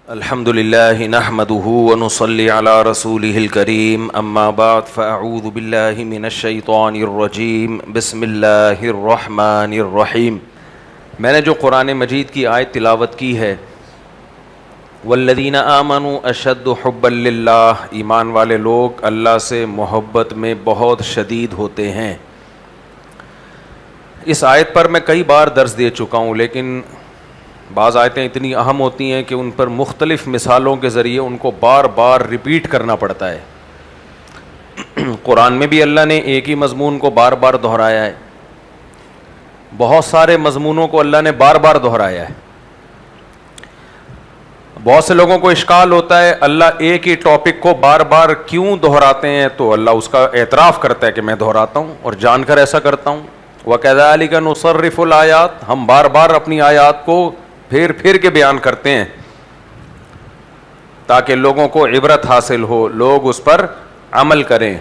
الحمد لله نحمده ونصلي على رسوله الكريم اما بعد فاعوذ بالله من الشیطان الرجیم بسم اللہ الرحمن الرحیم. میں نے جو قرآن مجید کی آیت تلاوت کی ہے والذین آمنوا اشد حبا للہ، ایمان والے لوگ اللہ سے محبت میں بہت شدید ہوتے ہیں. اس آیت پر میں کئی بار درس دے چکا ہوں، لیکن بعض آیتیں اتنی اہم ہوتی ہیں کہ ان پر مختلف مثالوں کے ذریعے ان کو بار بار ریپیٹ کرنا پڑتا ہے. قرآن میں بھی اللہ نے ایک ہی مضمون کو بار بار دہرایا ہے، بہت سارے مضمونوں کو اللہ نے بار بار دہرایا ہے. بہت سے لوگوں کو اشکال ہوتا ہے اللہ ایک ہی ٹاپک کو بار بار کیوں دہراتے ہیں، تو اللہ اس کا اعتراف کرتا ہے کہ میں دہراتا ہوں اور جان کر ایسا کرتا ہوں. وَكَذَلِكَ نُصَرِّفُ الْآيَاتِ، ہم بار بار اپنی آیات کو پھر پھر کے بیان کرتے ہیں تاکہ لوگوں کو عبرت حاصل ہو، لوگ اس پر عمل کریں.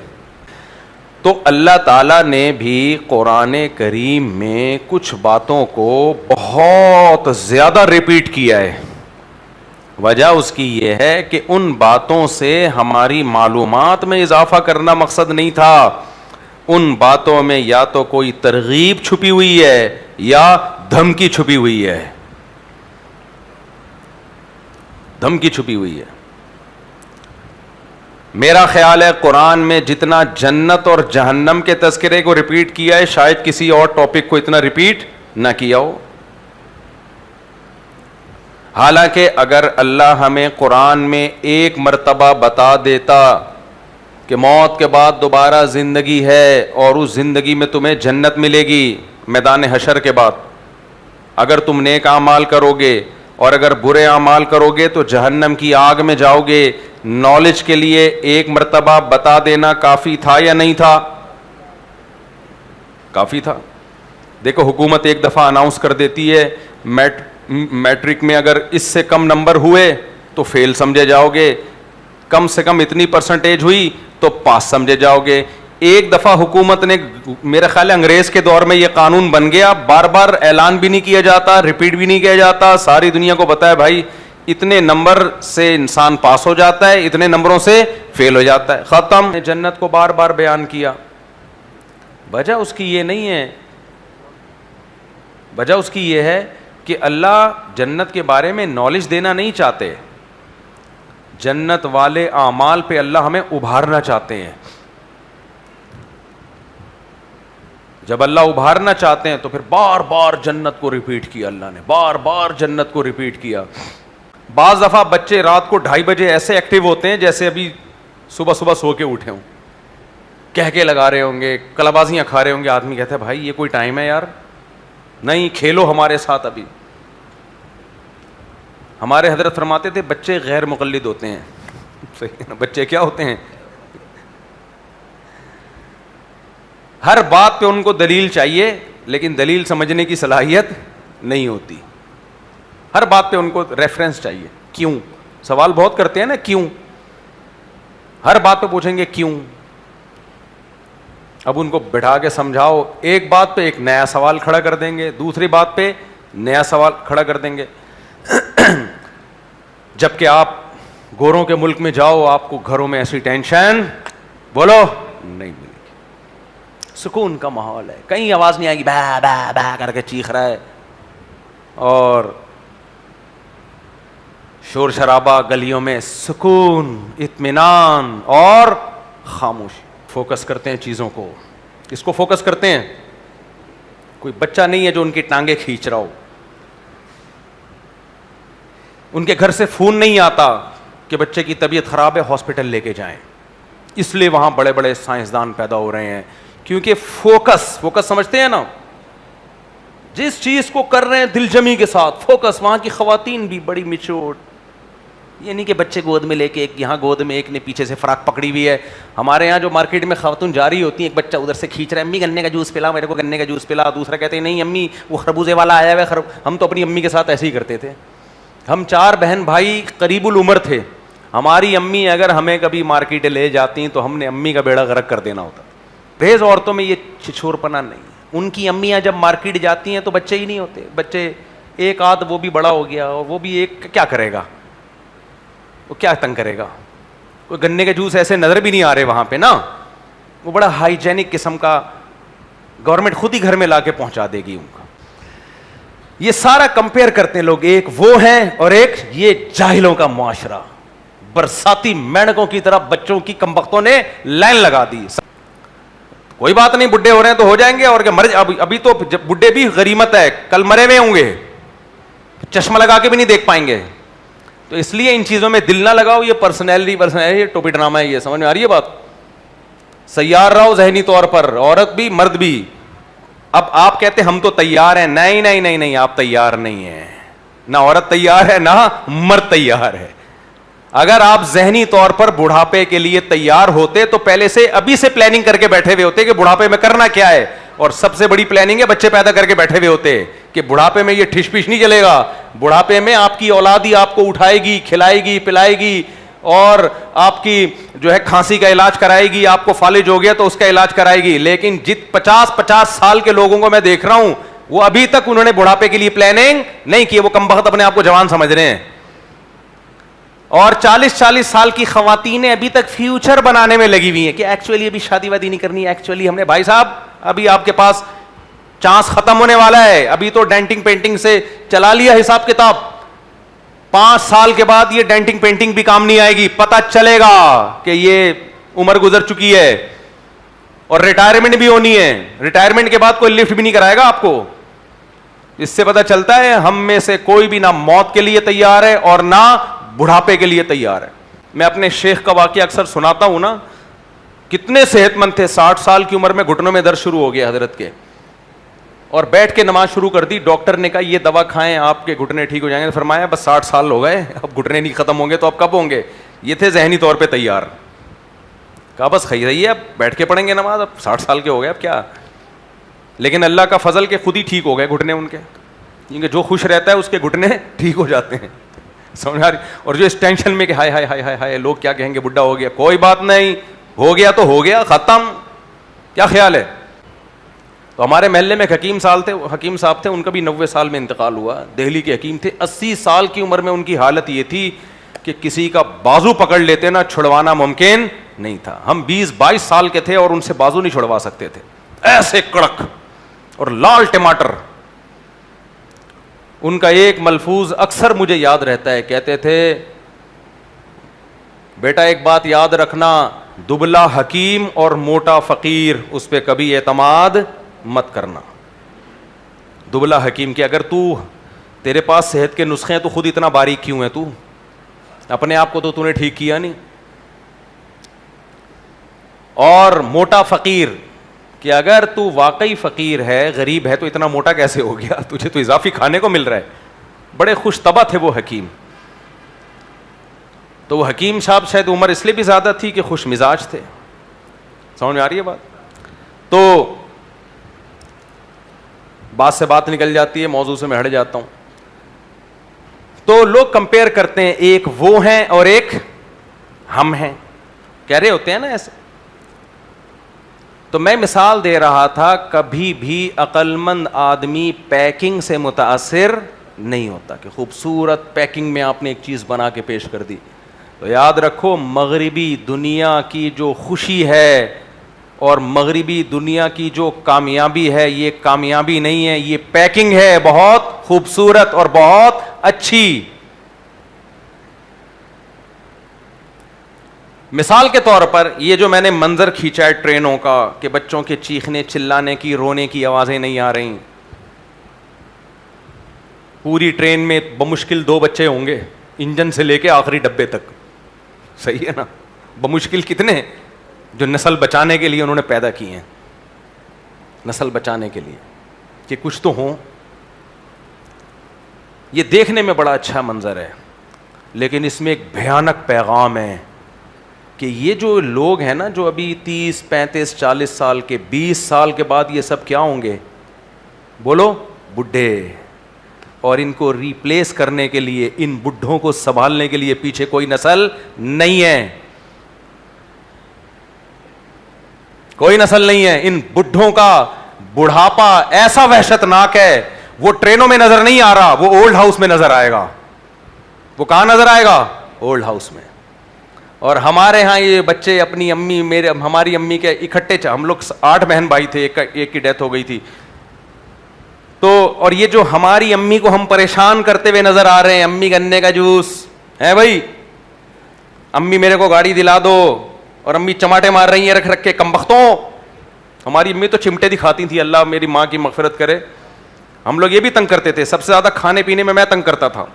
تو اللہ تعالیٰ نے بھی قرآن کریم میں کچھ باتوں کو بہت زیادہ ریپیٹ کیا ہے. وجہ اس کی یہ ہے کہ ان باتوں سے ہماری معلومات میں اضافہ کرنا مقصد نہیں تھا، ان باتوں میں یا تو کوئی ترغیب چھپی ہوئی ہے یا دھمکی چھپی ہوئی ہے، دھمکی چھپی ہوئی ہے. میرا خیال ہے قرآن میں جتنا جنت اور جہنم کے تذکرے کو ریپیٹ کیا ہے شاید کسی اور ٹاپک کو اتنا ریپیٹ نہ کیا ہو. حالانکہ اگر اللہ ہمیں قرآن میں ایک مرتبہ بتا دیتا کہ موت کے بعد دوبارہ زندگی ہے اور اس زندگی میں تمہیں جنت ملے گی میدان حشر کے بعد، اگر تم نیک اعمال کرو گے اور اگر برے اعمال کرو گے تو جہنم کی آگ میں جاؤ گے، نالج کے لیے ایک مرتبہ بتا دینا کافی تھا یا نہیں تھا؟ کافی تھا. دیکھو حکومت ایک دفعہ اناؤنس کر دیتی ہے میٹرک میں اگر اس سے کم نمبر ہوئے تو فیل سمجھے جاؤ گے، کم سے کم اتنی پرسنٹیج ہوئی تو پاس سمجھے جاؤ گے. ایک دفعہ حکومت نے، میرا خیال ہے انگریز کے دور میں یہ قانون بن گیا، بار بار اعلان بھی نہیں کیا جاتا، ریپیٹ بھی نہیں کیا جاتا، ساری دنیا کو پتا ہے بھائی اتنے نمبر سے انسان پاس ہو جاتا ہے، اتنے نمبروں سے فیل ہو جاتا ہے، ختم. جنت کو بار بار بیان کیا. وجہ اس کی یہ نہیں ہے، وجہ اس کی یہ ہے کہ اللہ جنت کے بارے میں نالج دینا نہیں چاہتے، جنت والے اعمال پہ اللہ ہمیں ابھارنا چاہتے ہیں. جب اللہ ابھارنا چاہتے ہیں تو پھر بار بار جنت کو ریپیٹ کیا، اللہ نے بار بار جنت کو ریپیٹ کیا. بعض دفعہ بچے رات کو 2:30 بجے ایسے ایکٹیو ہوتے ہیں جیسے ابھی صبح صبح سو کے اٹھے ہوں، کہہ کے لگا رہے ہوں گے، کلابازیاں کھا رہے ہوں گے. آدمی کہتا ہے بھائی یہ کوئی ٹائم ہے یار، نہیں کھیلو ہمارے ساتھ. ابھی ہمارے حضرت فرماتے تھے بچے غیر مقلد ہوتے ہیں. بچے کیا ہوتے ہیں؟ ہر بات پہ ان کو دلیل چاہیے لیکن دلیل سمجھنے کی صلاحیت نہیں ہوتی. ہر بات پہ ان کو ریفرنس چاہیے. کیوں؟ سوال بہت کرتے ہیں نا، کیوں؟ ہر بات پہ پوچھیں گے کیوں. اب ان کو بٹھا کے سمجھاؤ، ایک بات پہ ایک نیا سوال کھڑا کر دیں گے، دوسری بات پہ نیا سوال کھڑا کر دیں گے. جبکہ آپ گوروں کے ملک میں جاؤ، آپ کو گھروں میں ایسی ٹینشن بولو نہیں ملے گی، سکون کا ماحول ہے، کہیں آواز نہیں آئے گی با با با کر کے چیخ رہا ہے اور شور شرابہ گلیوں میں، سکون، اطمینان اور خاموشی. فوکس کرتے ہیں چیزوں کو. کس کو فوکس کرتے ہیں؟ کوئی بچہ نہیں ہے جو ان کی ٹانگیں کھینچ رہا ہو، ان کے گھر سے فون نہیں آتا کہ بچے کی طبیعت خراب ہے ہاسپٹل لے کے جائیں. اس لیے وہاں بڑے بڑے سائنسدان پیدا ہو رہے ہیں، کیونکہ فوکس سمجھتے ہیں نا، جس چیز کو کر رہے ہیں دل جمی کے ساتھ فوکس. وہاں کی خواتین بھی بڑی میچور، یہ نہیں کہ بچے گود میں لے کے، ایک یہاں گود میں ایک نے پیچھے سے فراق پکڑی ہوئی ہے. ہمارے یہاں جو مارکیٹ میں خواتین جا رہی ہوتی ہیں، ایک بچہ ادھر سے کھینچ رہا ہے، امی گنے کا جوس پلا، میرے کو گنے کا جوس پلا. دوسرا کہتے ہیں نہیں امی وہ خربوزے والا آیا ہوا ہے. ہم تو اپنی امی کے ساتھ ایسے ہی کرتے تھے. ہم 4 بہن بھائی قریب العمر تھے. ہماری امی اگر ہمیں کبھی مارکیٹ لے جاتی تو ہم نے امی کا بیڑا غرق کر دینا ہوتا. بعض عورتوں میں یہ چھچور پنا نہیں. ان کی امیاں جب مارکیٹ جاتی ہیں تو بچے ہی نہیں ہوتے. بچے ایک آدھ وہ بھی بڑا ہو گیا اور وہ بھی ایک کیا کرے گا. وہ کیا تنگ کرے گا؟ کوئی گنے کے جوس ایسے نظر بھی نہیں آ رہے وہاں پہ نا, وہ بڑا ہائیجینک قسم کا گورنمنٹ خود ہی گھر میں لا کے پہنچا دے گی ان کا. یہ سارا کمپیئر کرتے ہیں لوگ, ایک وہ ہیں اور ایک یہ جاہلوں کا معاشرہ. برساتی مینڈکوں کی طرح بچوں کی کمبختوں نے لائن لگا دی. کوئی بات نہیں, بڈھے ہو رہے ہیں تو ہو جائیں گے, اور کیا مر, ابھی تو بڈھے بھی غنیمت ہے, کل مرے ہوئے ہوں گے, چشمہ لگا کے بھی نہیں دیکھ پائیں گے. تو اس لیے ان چیزوں میں دل نہ لگاؤ, یہ پرسنالٹی ٹوپی ڈرامہ ہے, یہ سمجھ میں آ رہی ہے بات. سیار رہو ذہنی طور پر, عورت بھی مرد بھی. اب آپ کہتے ہم تو تیار ہیں, نہیں نہیں نہیں نہیں, آپ تیار نہیں ہیں, نہ عورت تیار ہے نہ مرد تیار ہے. اگر آپ ذہنی طور پر بڑھاپے کے لیے تیار ہوتے تو پہلے سے ابھی سے پلاننگ کر کے بیٹھے ہوئے ہوتے کہ بڑھاپے میں کرنا کیا ہے, اور سب سے بڑی پلاننگ ہے بچے پیدا کر کے بیٹھے ہوئے ہوتے کہ بڑھاپے میں یہ ٹھش پش نہیں چلے گا, بڑھاپے میں آپ کی اولاد ہی آپ کو اٹھائے گی, کھلائے گی, پلائے گی, اور آپ کی جو ہے کھانسی کا علاج کرائے گی, آپ کو فالج ہو گیا تو اس کا علاج کرائے گی. لیکن 50 سال کے لوگوں کو میں دیکھ رہا ہوں, وہ ابھی تک انہوں نے بڑھاپے کے لیے پلاننگ نہیں کی, وہ کم بخت اپنے آپ کو جوان سمجھ رہے ہیں. اور 40 سال کی خواتینیں ابھی تک فیوچر بنانے میں لگی ہوئی ہیں کہ ایکچولی ابھی شادی وادی نہیں کرنی, ایکچولی ہم نے, بھائی صاحب ابھی آپ کے پاس چانس ختم ہونے والا ہے, ابھی تو ڈینٹنگ پینٹنگ سے چلا لیا حساب کتاب, 5 سال کے بعد یہ ڈینٹنگ پینٹنگ بھی کام نہیں آئے گی, پتہ چلے گا کہ یہ عمر گزر چکی ہے, اور ریٹائرمنٹ بھی ہونی ہے. ریٹائرمنٹ کے بعد کوئی لفٹ بھی نہیں کرائے گا آپ کو. اس سے پتہ چلتا ہے ہم میں سے کوئی بھی نہ موت کے لیے تیار ہے اور نہ بڑھاپے کے لیے تیار ہے. میں اپنے شیخ کا واقعہ اکثر سناتا ہوں نا, کتنے صحت مند تھے, 60 سال کی عمر میں گھٹنوں میں درد شروع ہو گیا حضرت کے, اور بیٹھ کے نماز شروع کر دی. ڈاکٹر نے کہا یہ دوا کھائیں آپ کے گھٹنے ٹھیک ہو جائیں گے. فرمایا بس 60 سال ہو گئے, اب گھٹنے نہیں ختم ہوں گے تو اب کب ہوں گے. یہ تھے ذہنی طور پہ تیار. کہا بس خی رہی ہے, اب بیٹھ کے پڑھیں گے نماز, اب 60 سال کے ہو گئے اب کیا. لیکن اللہ کا فضل کے خود ہی ٹھیک ہو گئے گھٹنے ان کے, کیونکہ جو خوش رہتا ہے اس کے گھٹنے ٹھیک ہو جاتے ہیں. سمجھ آ رہی. اور جو اس ٹینشن میں کہ ہائے ہائے ہائے ہائے ہائے لوگ کیا کہیں گے, بڈھا ہو گیا, کوئی بات نہیں, ہو گیا تو ہو گیا, ختم. کیا خیال ہے. تو ہمارے محلے میں حکیم صاحب تھے, ان کا بھی 90 سال میں انتقال ہوا. دہلی کے حکیم تھے, 80 سال کی عمر میں ان کی حالت یہ تھی کہ کسی کا بازو پکڑ لیتے نا, چھڑوانا ممکن نہیں تھا. ہم 20-22 سال کے تھے اور ان سے بازو نہیں چھڑوا سکتے تھے, ایسے کڑک اور لال ٹماٹر. ان کا ایک ملفوظ اکثر مجھے یاد رہتا ہے, کہتے تھے بیٹا ایک بات یاد رکھنا, دبلا حکیم اور موٹا فقیر اس پہ کبھی اعتماد مت کرنا. دبلا حکیم کہ اگر تیرے پاس صحت کے نسخے ہیں تو خود اتنا باریک کیوں ہے, تو اپنے آپ کو تو نے ٹھیک کیا نہیں. اور موٹا فقیر کہ اگر تو واقعی فقیر ہے, غریب ہے, تو اتنا موٹا کیسے ہو گیا, تجھے تو اضافی کھانے کو مل رہا ہے. بڑے خوش طبع تھے وہ حکیم. تو وہ حکیم صاحب شاید عمر اس لیے بھی زیادہ تھی کہ خوش مزاج تھے. سمجھ میں آ رہی ہے بات. تو بات سے بات نکل جاتی ہے, موضوع سے میں ہٹ جاتا ہوں. تو لوگ کمپیئر کرتے ہیں, ایک وہ ہیں اور ایک ہم ہیں, کہہ رہے ہوتے ہیں نا ایسے. تو میں مثال دے رہا تھا, کبھی بھی عقل مند آدمی پیکنگ سے متاثر نہیں ہوتا کہ خوبصورت پیکنگ میں آپ نے ایک چیز بنا کے پیش کر دی. تو یاد رکھو, مغربی دنیا کی جو خوشی ہے اور مغربی دنیا کی جو کامیابی ہے, یہ کامیابی نہیں ہے, یہ پیکنگ ہے, بہت خوبصورت اور بہت اچھی. مثال کے طور پر یہ جو میں نے منظر کھینچا ہے ٹرینوں کا کہ بچوں کے چیخنے چلانے کی, رونے کی آوازیں نہیں آ رہی. پوری ٹرین میں بمشکل 2 بچے ہوں گے, انجن سے لے کے آخری ڈبے تک. صحیح ہے نا, بمشکل کتنے جو نسل بچانے کے لیے انہوں نے پیدا کی ہیں, نسل بچانے کے لیے کہ کچھ تو ہوں. یہ دیکھنے میں بڑا اچھا منظر ہے, لیکن اس میں ایک بھیانک پیغام ہے کہ یہ جو لوگ ہیں نا, جو ابھی 30, 35, 40 سال کے, 20 سال کے بعد یہ سب کیا ہوں گے, بولو, بڈھے. اور ان کو ریپلیس کرنے کے لیے, ان بڈھوں کو سنبھالنے کے لیے پیچھے کوئی نسل نہیں ہے, کوئی نسل نہیں ہے. ان بڈھوں کا بڑھاپا ایسا وحشتناک ہے, وہ ٹرینوں میں نظر نہیں آ رہا, وہ اولڈ ہاؤس میں نظر آئے گا. وہ کہاں نظر آئے گا, اولڈ ہاؤس میں. اور ہمارے ہاں یہ بچے اپنی امی ہماری امی کے اکٹھے ہم لوگ 8 بہن بھائی تھے, ایک کی ڈیتھ ہو گئی تھی. تو اور یہ جو ہماری امی کو ہم پریشان کرتے ہوئے نظر آ رہے ہیں, امی گنے کا جوس ہے بھائی, امی میرے کو گاڑی دلا دو, اور امی چماٹے مار رہی ہیں رکھ رکھ کے کمبختوں. ہماری امی تو چمٹے دکھاتی تھی, اللہ میری ماں کی مغفرت کرے. ہم لوگ یہ بھی تنگ کرتے تھے, سب سے زیادہ کھانے پینے میں تنگ کرتا تھا.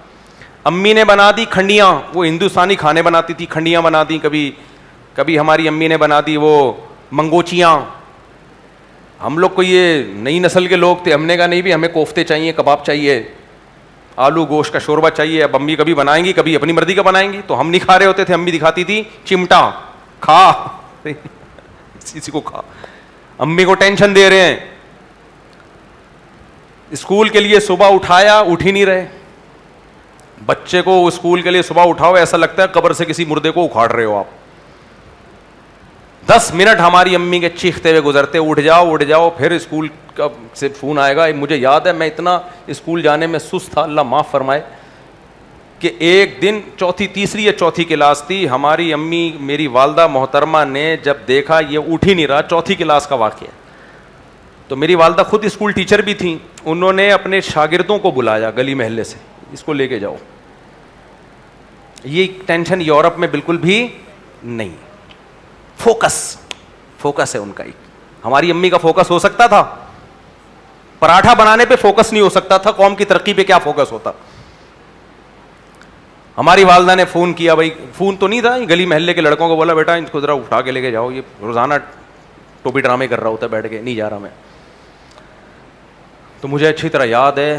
امی نے بنا دی کھنڈیاں, وہ ہندوستانی کھانے بناتی تھی, کھنڈیاں بنا دی. کبھی ہماری امی نے بنا دی وہ منگوچیاں. ہم لوگ کو یہ نئی نسل کے لوگ تھے, ہم نے کہا نہیں بھی ہمیں کوفتے چاہیے, کباب چاہیے, آلو گوشت کا شوربہ چاہیے. اب امی کبھی بنائیں گی, کبھی اپنی مرضی کا بنائیں گی, تو ہم نہیں کھا رہے ہوتے تھے. امی دکھاتی تھی چمٹا کھا, اسی کو کھا. امی کو ٹینشن دے رہے ہیں. اسکول کے لیے صبح اٹھایا, اٹھ ہی نہیں رہے. بچے کو اسکول کے لیے صبح اٹھاؤ, ایسا لگتا ہے قبر سے کسی مردے کو اکھاڑ رہے ہو آپ. 10 منٹ ہماری امی کے چیختے ہوئے گزرتے, اٹھ جاؤ اٹھ جاؤ. پھر اسکول سے فون آئے گا. مجھے یاد ہے میں اتنا اسکول جانے میں سست تھا, اللہ معاف فرمائے, کہ ایک دن تیسری یا چوتھی کلاس تھی, ہماری امی میری والدہ محترمہ نے جب دیکھا یہ اٹھ ہی نہیں رہا, چوتھی کلاس کا واقعہ. تو میری والدہ خود اسکول ٹیچر بھی تھیں, انہوں نے اپنے شاگردوں کو بلایا گلی محلے سے, اس کو لے کے جاؤ. یہ ٹینشن یورپ میں بالکل بھی نہیں. فوکس ہے ان کا. ہماری امی کا فوکس ہو سکتا تھا, پراٹھا بنانے پہ فوکس نہیں ہو سکتا تھا, قوم کی ترقی پہ کیا فوکس ہوتا. ہماری والدہ نے فون کیا, بھائی فون تو نہیں تھا, گلی محلے کے لڑکوں کو بولا بیٹا ان کو ذرا اٹھا کے لے کے جاؤ, یہ روزانہ ٹوپی ڈرامے کر رہا ہوتا ہے بیٹھ کے, نہیں جا رہا میں. تو مجھے اچھی طرح یاد ہے,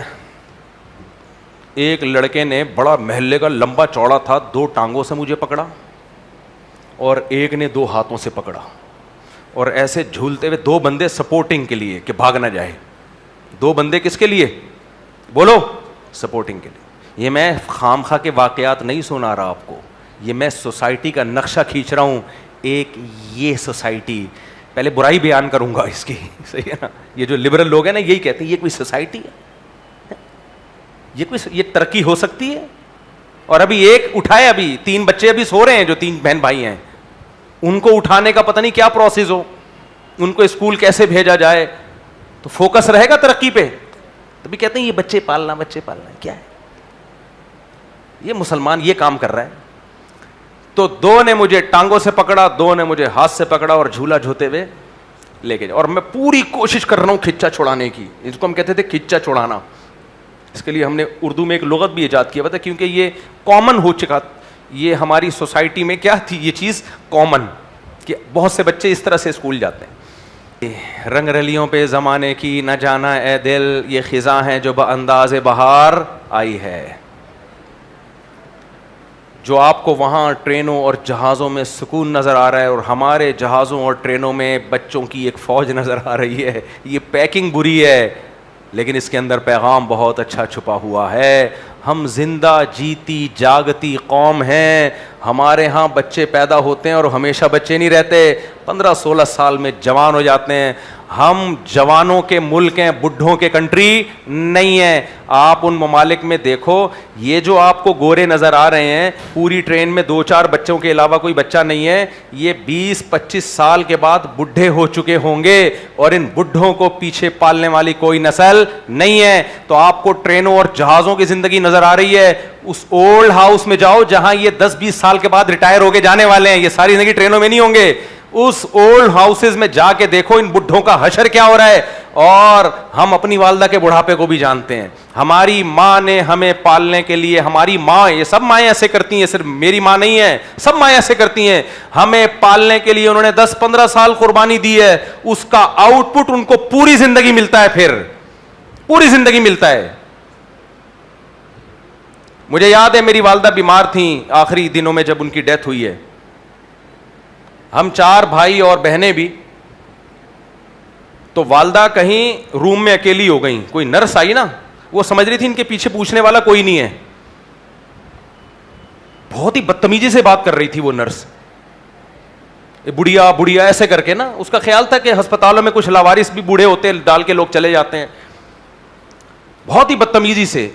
ایک لڑکے نے, بڑا محلے کا لمبا چوڑا تھا, 2 ٹانگوں سے مجھے پکڑا اور ایک نے 2 ہاتھوں سے پکڑا, اور ایسے جھولتے ہوئے. 2 بندے سپورٹنگ کے لیے کہ بھاگ نہ جائے. 2 بندے کس کے لیے بولو؟ سپورٹنگ کے لیے. یہ میں خام خواہ کے واقعات نہیں سنا رہا آپ کو, یہ میں سوسائٹی کا نقشہ کھینچ رہا ہوں. ایک یہ سوسائٹی, پہلے برائی بیان کروں گا اس کی, صحیح ہے نا. یہ جو لبرل لوگ ہیں نا یہی کہتے ہیں یہ کوئی سوسائٹی ہے, یہ ترقی ہو سکتی ہے. اور ابھی ایک اٹھائے, ابھی 3 بچے ابھی سو رہے ہیں جو 3 بہن بھائی ہیں, ان کو اٹھانے کا پتہ نہیں کیا پروسیس ہو, ان کو اسکول کیسے بھیجا جائے. تو فوکس رہے گا ترقی پہ. تبھی کہتے ہیں یہ بچے پالنا کیا ہے, یہ مسلمان یہ کام کر رہا ہے. تو 2 نے مجھے ٹانگوں سے پکڑا, 2 نے مجھے ہاتھ سے پکڑا اور جھولا جھوتے ہوئے لے کے جا. اور میں پوری کوشش کر رہا ہوں کھچا چھڑانے کی, اس کو ہم کہتے تھے کھچا چھڑانا. اس کے لیے ہم نے اردو میں ایک لغت بھی ایجاد کیا تھا, کیونکہ یہ کامن ہو چکا, یہ ہماری سوسائٹی میں کیا تھی یہ چیز کامن, کہ بہت سے بچے اس طرح سے اسکول جاتے ہیں. رنگ رلیوں پہ زمانے کی نہ جانا اے دل, یہ خزاں ہے جو بانداز بہار آئی ہے. جو آپ کو وہاں ٹرینوں اور جہازوں میں سکون نظر آ رہا ہے, اور ہمارے جہازوں اور ٹرینوں میں بچوں کی ایک فوج نظر آ رہی ہے. یہ پیکنگ بری ہے لیکن اس کے اندر پیغام بہت اچھا چھپا ہوا ہے. ہم زندہ جیتی جاگتی قوم ہیں. ہمارے ہاں بچے پیدا ہوتے ہیں اور ہمیشہ بچے نہیں رہتے, 15-16 سال میں جوان ہو جاتے ہیں. ہم جوانوں کے ملک ہیں, بڈھوں کے کنٹری نہیں ہیں. آپ ان ممالک میں دیکھو, یہ جو آپ کو گورے نظر آ رہے ہیں, پوری ٹرین میں 2-4 بچوں کے علاوہ کوئی بچہ نہیں ہے. یہ 20-25 سال کے بعد بڈھے ہو چکے ہوں گے, اور ان بڈھوں کو پیچھے پالنے والی کوئی نسل نہیں ہے. تو آپ کو ٹرینوں اور جہازوں کی زندگی نظر آ رہی ہے. اس اولڈ ہاؤس میں جاؤ جہاں یہ 10-20 سال کے بعد ریٹائر ہو کے جانے والے ہیں, یہ ساری زندگی ٹرینوں میں نہیں ہوں گے. اس اولڈ ہاؤسز میں جا کے دیکھو ان بڈھوں کا حشر کیا ہو رہا ہے. اور ہم اپنی والدہ کے بڑھاپے کو بھی جانتے ہیں. ہماری ماں نے ہمیں پالنے کے لیے, ہماری ماں, یہ سب مائیں ایسے کرتی ہیں, صرف میری ماں نہیں ہے, سب مائیں ایسے کرتی ہیں, ہمیں پالنے کے لیے انہوں نے 10-15 سال قربانی دی ہے. اس کا آؤٹ پٹ ان کو پوری زندگی ملتا ہے, پھر پوری زندگی ملتا ہے. مجھے یاد ہے میری والدہ بیمار تھیں آخری دنوں میں جب ان کی ڈیتھ ہوئی ہے. ہم 4 بھائی اور بہنیں بھی. تو والدہ کہیں روم میں اکیلی ہو گئیں, کوئی نرس آئی نا, وہ سمجھ رہی تھی ان کے پیچھے پوچھنے والا کوئی نہیں ہے. بہت ہی بدتمیزی سے بات کر رہی تھی وہ نرس, بڑھیا بڑھیا ایسے کر کے نا. اس کا خیال تھا کہ ہسپتالوں میں کچھ لاوارث بھی بوڑھے ہوتے ہیں, ڈال کے لوگ چلے جاتے ہیں. بہت ہی بدتمیزی سے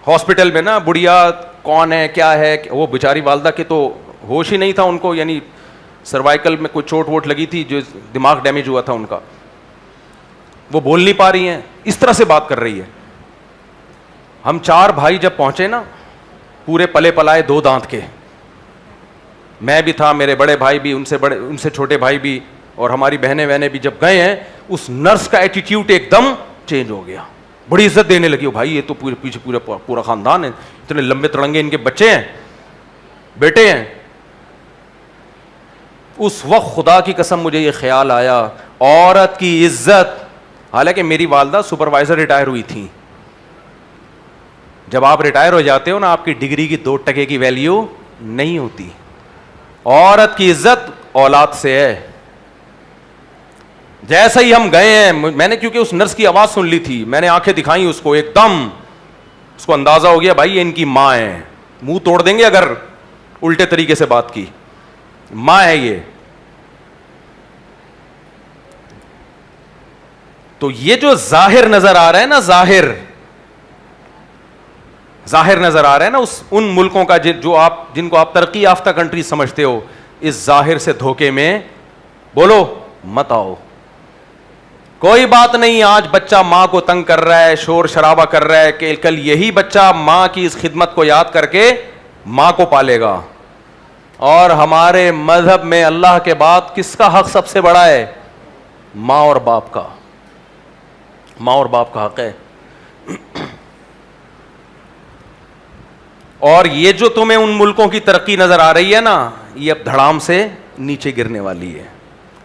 ہاسپٹل میں نا بڑھیا کون ہے کیا ہے. وہ بیچاری والدہ کے تو ہوش ہی نہیں تھا ان کو, یعنی سروائکل میں کوئی چوٹ ووٹ لگی تھی, جو دماغ ڈیمیج ہوا تھا ان کا. وہ بول نہیں پا رہی ہیں, اس طرح سے بات کر رہی ہے. ہم 4 بھائی جب پہنچے نا, پورے پلے پلائے 2 دانت کے, میں بھی تھا, میرے بڑے بھائی بھی, ان سے چھوٹے بھائی بھی, اور ہماری بہنیں بھی جب گئے ہیں, اس نرس کا ایٹیٹیوڈ ایک دم چینج ہو گیا. بڑی عزت دینے لگی. بھائی یہ تو پیچھے پورا خاندان ہے, اتنے لمبے تڑنگے ان کے بچے ہیں, بیٹے ہیں. اس وقت خدا کی قسم مجھے یہ خیال آیا, عورت کی عزت. حالانکہ میری والدہ سپروائزر ریٹائر ہوئی تھیں. جب آپ ریٹائر ہو جاتے ہو نا, آپ کی ڈگری کی 2 ٹکے کی ویلیو نہیں ہوتی. عورت کی عزت اولاد سے ہے. جیسا ہی ہم گئے ہیں, میں نے کیونکہ اس نرس کی آواز سن لی تھی, میں نے آنکھیں دکھائیں اس کو, ایک دم اس کو اندازہ ہو گیا بھائی یہ ان کی ماں ہے. منہ توڑ دیں گے اگر الٹے طریقے سے بات کی. ماں ہے یہ. تو یہ جو ظاہر نظر آ رہا ہے نا, ظاہر نظر آ رہا ہے نا ان ملکوں کا جن کو آپ ترقی یافتہ کنٹری سمجھتے ہو, اس ظاہر سے دھوکے میں بولو مت آؤ. کوئی بات نہیں, آج بچہ ماں کو تنگ کر رہا ہے, شور شرابہ کر رہا ہے, کہ کل یہی بچہ ماں کی اس خدمت کو یاد کر کے ماں کو پالے گا. اور ہمارے مذہب میں اللہ کے بعد کس کا حق سب سے بڑا ہے؟ ماں اور باپ کا. ماں اور باپ کا حق ہے. اور یہ جو تمہیں ان ملکوں کی ترقی نظر آ رہی ہے نا, یہ اب دھڑام سے نیچے گرنے والی ہے,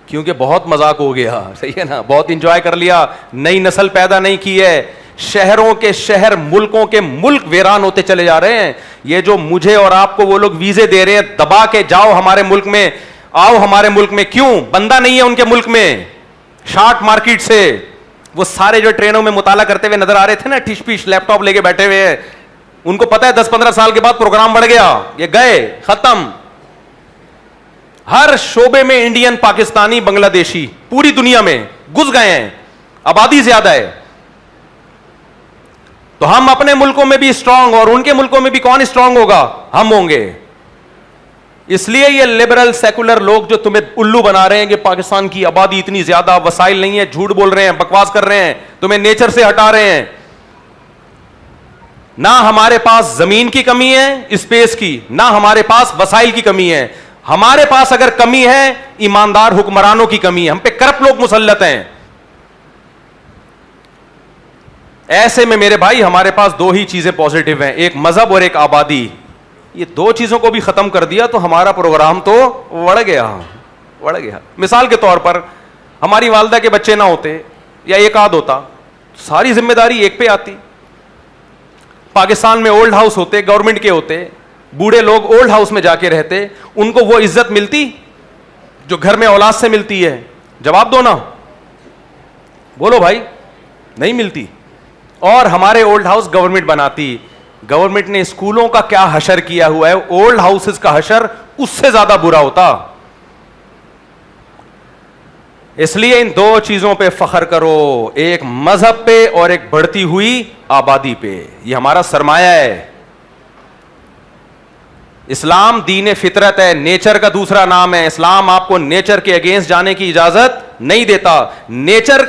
کیونکہ بہت مذاق ہو گیا. صحیح ہے نا, بہت انجوائے کر لیا, نئی نسل پیدا نہیں کی ہے. شہروں کے شہر, ملکوں کے ملک ویران ہوتے چلے جا رہے ہیں. یہ جو مجھے اور آپ کو وہ لوگ ویزے دے رہے ہیں, دبا کے جاؤ ہمارے ملک میں, آؤ ہمارے ملک میں. کیوں؟ بندہ نہیں ہے ان کے ملک میں. شارٹ مارکیٹ سے وہ سارے جو ٹرینوں میں مطالعہ کرتے ہوئے نظر آ رہے تھے نا, ٹھش پیش لیپ ٹاپ لے کے بیٹھے ہوئے ہیں, ان کو پتا ہے 10-15 سال کے بعد پروگرام بڑھ گیا, یہ گئے, ختم. ہر شعبے میں انڈین, پاکستانی, بنگلہ دیشی پوری دنیا میں گھس گئے ہیں, آبادی زیادہ ہے. تو ہم اپنے ملکوں میں بھی اسٹرانگ, اور ان کے ملکوں میں بھی کون اسٹرانگ ہوگا؟ ہم ہوں گے. اس لیے یہ لبرل سیکولر لوگ جو تمہیں الو بنا رہے ہیں کہ پاکستان کی آبادی اتنی زیادہ, وسائل نہیں ہے, جھوٹ بول رہے ہیں, بکواس کر رہے ہیں, تمہیں نیچر سے ہٹا رہے ہیں. نہ ہمارے پاس زمین کی کمی ہے, اسپیس کی, نہ ہمارے پاس وسائل کی کمی ہے. ہمارے پاس اگر کمی ہے, ایماندار حکمرانوں کی کمی ہے. ہم پہ کرپٹ لوگ مسلط ہیں. ایسے میں میرے بھائی ہمارے پاس 2 ہی چیزیں پازیٹو ہیں, ایک مذہب اور ایک آبادی. یہ 2 چیزوں کو بھی ختم کر دیا تو ہمارا پروگرام تو بڑھ گیا. مثال کے طور پر ہماری والدہ کے بچے نہ ہوتے یا ایک آدھ ہوتا, ساری ذمہ داری ایک پہ آتی. پاکستان میں اولڈ ہاؤس ہوتے, گورنمنٹ کے ہوتے, بوڑھے لوگ اولڈ ہاؤس میں جا کے رہتے, ان کو وہ عزت ملتی جو گھر میں اولاد سے ملتی ہے؟ جواب دو نا, بولو بھائی. نہیں ملتی. اور ہمارے اولڈ ہاؤس گورنمنٹ بناتی. گورنمنٹ نے اسکولوں کا کیا حشر کیا ہوا ہے, اولڈ ہاؤسز کا حشر اس سے زیادہ برا ہوتا. اس لیے ان 2 چیزوں پہ فخر کرو, ایک مذہب پہ اور ایک بڑھتی ہوئی آبادی پہ. یہ ہمارا سرمایہ ہے. اسلام دین فطرت ہے, نیچر کا دوسرا نام ہے. اسلام آپ کو نیچر کے اگینسٹ جانے کی اجازت نہیں دیتا. نیچر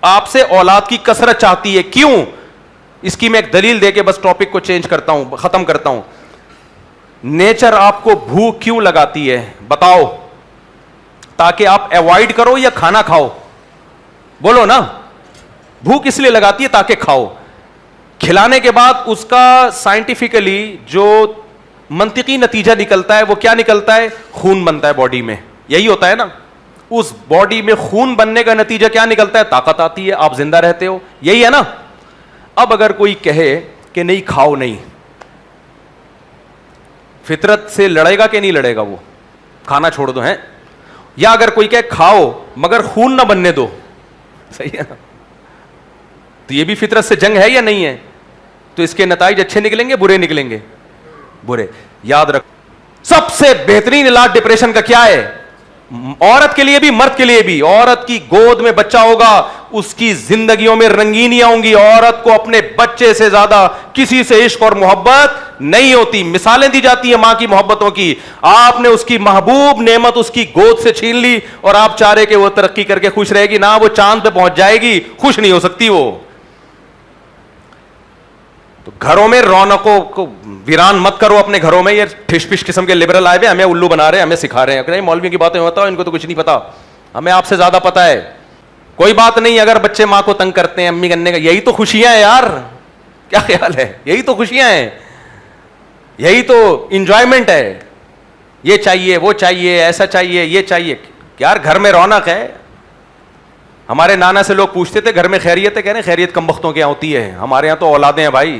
آپ سے اولاد کی کثرت چاہتی ہے. کیوں؟ اس کی میں ایک دلیل دے کے بس ٹاپک کو چینج کرتا ہوں, ختم کرتا ہوں. نیچر آپ کو بھوک کیوں لگاتی ہے بتاؤ؟ تاکہ آپ ایوائڈ کرو یا کھانا کھاؤ؟ بولو نا. بھوک اس لیے لگاتی ہے تاکہ کھاؤ. کھلانے کے بعد اس کا سائنٹیفکلی جو منطقی نتیجہ نکلتا ہے وہ کیا نکلتا ہے؟ خون بنتا ہے باڈی میں. یہی ہوتا ہے نا, اس باڈی میں خون بننے کا نتیجہ کیا نکلتا ہے؟ طاقت آتی ہے, آپ زندہ رہتے ہو. یہی ہے نا. اب اگر کوئی کہے کہ نہیں کھاؤ نہیں, فطرت سے لڑے گا کہ نہیں لڑے گا؟ وہ کھانا چھوڑ دو ہیں. یا اگر کوئی کہے کھاؤ مگر خون نہ بننے دو, صحیح ہے نا, تو یہ بھی فطرت سے جنگ ہے یا نہیں ہے؟ تو اس کے نتائج اچھے نکلیں گے برے نکلیں گے؟ برے. یاد رکھ, سب سے بہترین علاج ڈپریشن کا کیا ہے؟ عورت کے لیے بھی مرد کے لیے بھی. عورت کی گود میں بچہ ہوگا, اس کی زندگیوں میں رنگینیاں ہوں گی. عورت کو اپنے بچے سے زیادہ کسی سے عشق اور محبت نہیں ہوتی. مثالیں دی جاتی ہیں ماں کی محبتوں کی. آپ نے اس کی محبوب نعمت اس کی گود سے چھین لی اور آپ چاہ رہے کہ وہ ترقی کر کے خوش رہے گی. نہ, وہ چاند پہ پہنچ جائے گی, خوش نہیں ہو سکتی وہ. تو گھروں میں رونقوں کو ویران مت کرو اپنے گھروں میں. یہ ٹھش پش قسم کے لبرل آئے ہوئے ہمیں الو بنا رہے ہیں, ہمیں سکھا رہے ہیں کہ مولوی کی باتیں ہوتا ہے, ان کو تو کچھ نہیں پتا, ہمیں آپ سے زیادہ پتا ہے. کوئی بات نہیں اگر بچے ماں کو تنگ کرتے ہیں امی کرنے کا, یہی تو خوشیاں ہیں یار. کیا خیال ہے, یہی تو خوشیاں ہیں, یہی تو انجوائمنٹ ہے. یہ چاہیے, وہ چاہیے, ایسا چاہیے, یہ چاہیے. یار گھر میں رونق ہے. ہمارے نانا سے لوگ پوچھتے تھے گھر میں خیریت ہے, کہہ رہے ہیں خیریت کم بختوں کے یہاں ہوتی ہے, ہمارے یہاں تو اولادیں ہیں بھائی,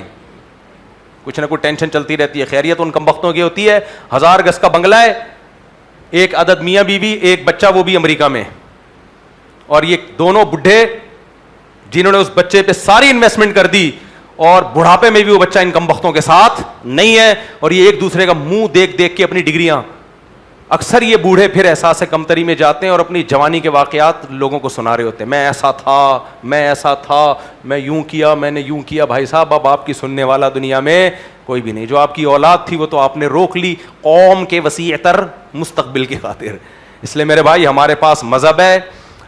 کچھ نہ کچھ ٹینشن چلتی رہتی ہے. خیریت ان کم بختوں کی ہوتی ہے. 1000 گز کا بنگلہ ہے, ایک عدد میاں بیوی, ایک بچہ, وہ بھی امریکہ میں, اور یہ دونوں بڈھے جنہوں نے اس بچے پہ ساری انویسٹمنٹ کر دی, اور بڑھاپے میں بھی وہ بچہ ان کم بختوں کے ساتھ نہیں ہے. اور یہ ایک دوسرے کا منہ دیکھ دیکھ کے اپنی ڈگریاں, اکثر یہ بوڑھے پھر احساس کمتری میں جاتے ہیں اور اپنی جوانی کے واقعات لوگوں کو سنا رہے ہوتے ہیں. میں ایسا تھا, میں ایسا تھا, میں یوں کیا, میں نے یوں کیا. بھائی صاحب اب آپ کی سننے والا دنیا میں کوئی بھی نہیں. جو آپ کی اولاد تھی وہ تو آپ نے روک لی قوم کے وسیع تر مستقبل کی خاطر. اس لیے میرے بھائی ہمارے پاس مذہب ہے,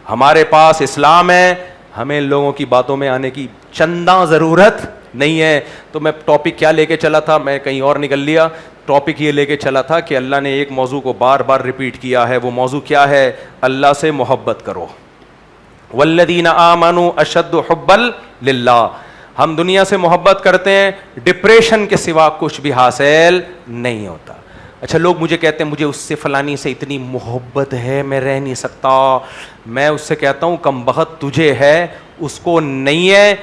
ہمارے پاس اسلام ہے, ہمیں لوگوں کی باتوں میں آنے کی چنداں ضرورت نہیں ہے. تو میں ٹاپک کیا لے کے چلا تھا, میں کہیں اور نکل لیا. ٹاپک یہ لے کے چلا تھا کہ اللہ نے ایک موضوع کو بار بار ریپیٹ کیا ہے. وہ موضوع کیا ہے؟ اللہ سے محبت کرو. والذین آمنوا اشد حبا للہ. ہم دنیا سے محبت کرتے ہیں, ڈپریشن کے سوا کچھ بھی حاصل نہیں ہوتا. اچھا لوگ مجھے کہتے ہیں مجھے اس سے فلانی سے اتنی محبت ہے میں رہ نہیں سکتا. میں اس سے کہتا ہوں کم بخت تجھے ہے, اس کو نہیں ہے.